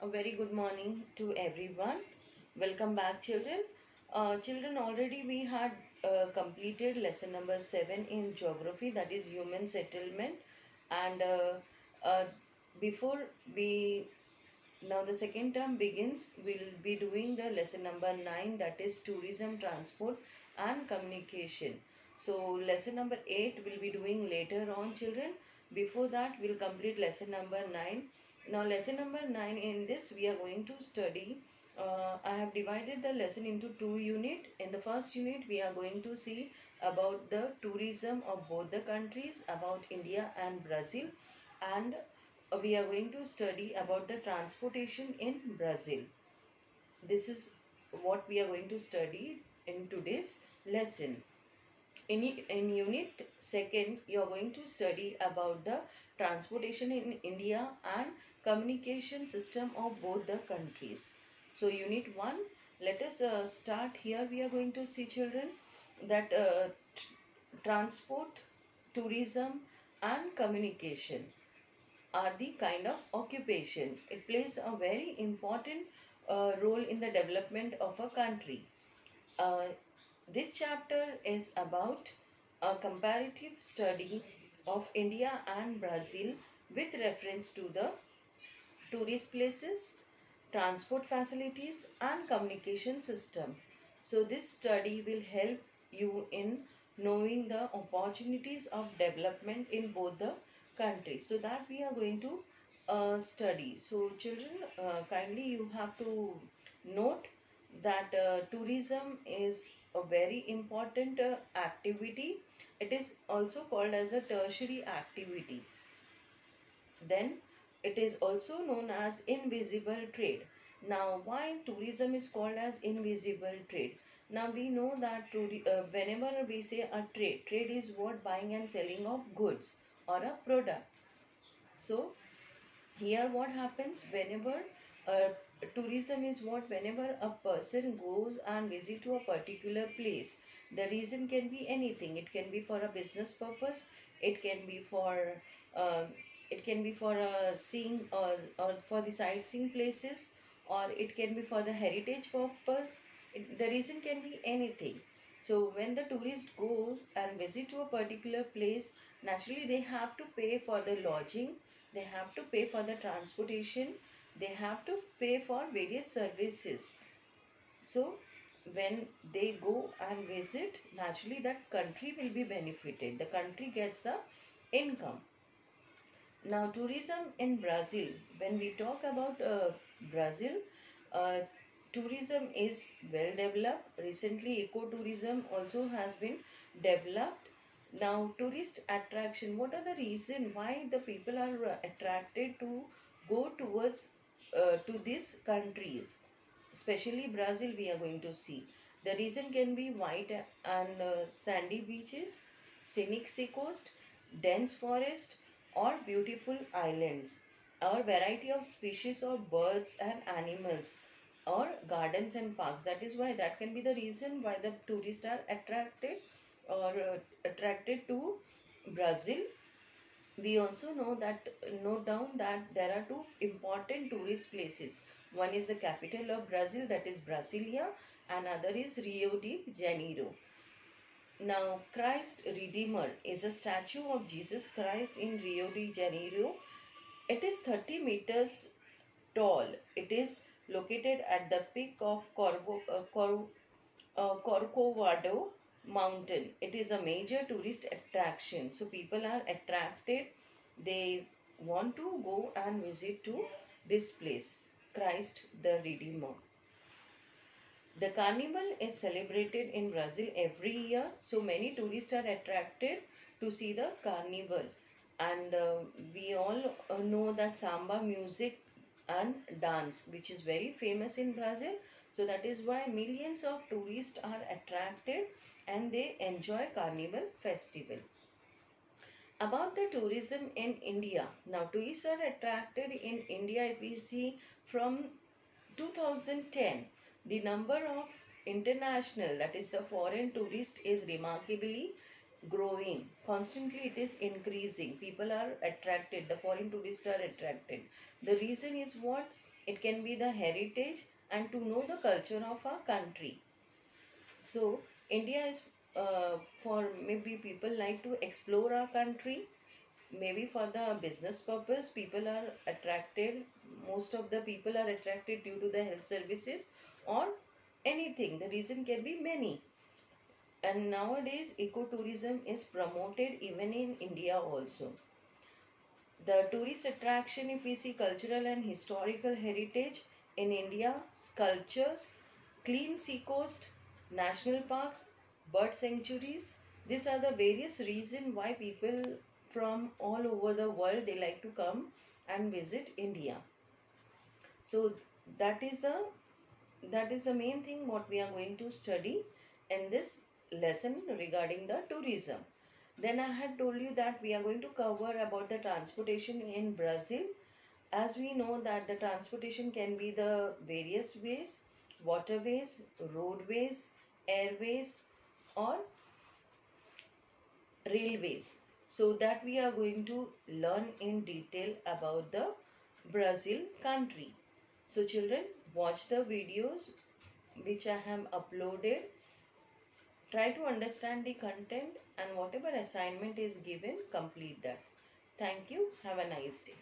A very good morning to everyone. Welcome back, children. Children, already we had completed lesson number 7 in geography, that is human settlement. And uh, before we now the second term begins, we'll be doing the lesson number 9, that is tourism, transport, and communication. So, lesson number 8 will be doing later on, children. Before that, we'll complete lesson number 9. Now, lesson number 9, in this, we are going to study. I have divided the lesson into two units. In the first unit, we are going to see about the tourism of both the countries, about India and Brazil, and we are going to study about the transportation in Brazil. This is what we are going to study in today's lesson. In unit second, you are going to study about the transportation in India and communication system of both the countries. So unit 1, let us start here. We are going to see, children, that transport, tourism and communication are the kind of occupation. It plays a very important role in the development of a country. Uh, this chapter is about a comparative study of India and Brazil with reference to the tourist places, transport facilities and communication system. So this study will help you in knowing the opportunities of development in both the countries. So that we are going to study. So children, kindly you have to note that tourism is a very important activity. It is also called as a tertiary activity. Then it is also known as invisible trade. Now, why tourism is called as invisible trade? Now we know that whenever we say a trade is what buying and selling of goods or a product. So here what happens whenever uh, tourism is what whenever a person goes and visit to a particular place. The reason can be anything. It can be for a business purpose, it can be for uh, seeing or for the sightseeing places, or it can be for the heritage purpose. The reason can be anything. So when the tourist goes and visit to a particular place, naturally they have to pay for the lodging, they have to pay for the transportation, they have to pay for various services. So when they go and visit, naturally that country will be benefited, the country gets the income. Now tourism in Brazil, when we talk about Brazil, uh, tourism is well developed. Recently ecotourism also has been developed. Now tourist attraction, what are the reason why the people are attracted to go towards to these countries, especially Brazil? We are going to see the reason can be white and sandy beaches, scenic sea coast, dense forest, or beautiful islands, or variety of species of birds and animals, or gardens and parks. That is why that can be the reason why the tourists are attracted or attracted to Brazil. We also know that note down that there are two important tourist places. One is the capital of Brazil, that is Brasilia, and other is Rio de Janeiro. Now, Christ Redeemer is a statue of Jesus Christ in Rio de Janeiro. It is 30 meters tall. It is located at the peak of Corcovado mountain. It is a major tourist attraction. So people are attracted. They want to go and visit to this place, Christ the Redeemer. The carnival is celebrated in Brazil every year, so many tourists are attracted to see the carnival. And we all know that samba music and dance, which is very famous in Brazil. So that is why millions of tourists are attracted and they enjoy carnival festival. About the tourism in India. Now tourists are attracted in India, if we see from 2010, the number of international, that is the foreign tourist, is remarkably growing. Constantly it is increasing. People are attracted, the foreign tourists are attracted. The reason is what? it can be the heritage, and to know the culture of our country. So India is for maybe people like to explore our country, maybe for the business purpose. People are attracted, most of the people are attracted due to the health services or anything. The reason can be many. And nowadays ecotourism is promoted even in India also. The tourist attraction, if we see cultural and historical heritage in India, sculptures, clean sea coast, national parks, bird sanctuaries, these are the various reasons why people from all over the world they like to come and visit India. So that is the main thing what we are going to study in this lesson regarding the tourism. Then I had told you that we are going to cover about the transportation in Brazil. As we know that the transportation can be the various ways: waterways, roadways, airways, or railways. So that we are going to learn in detail about the Brazil country. So children, watch the videos which I have uploaded. Try to understand the content, and whatever assignment is given, complete that. Thank you. Have a nice day.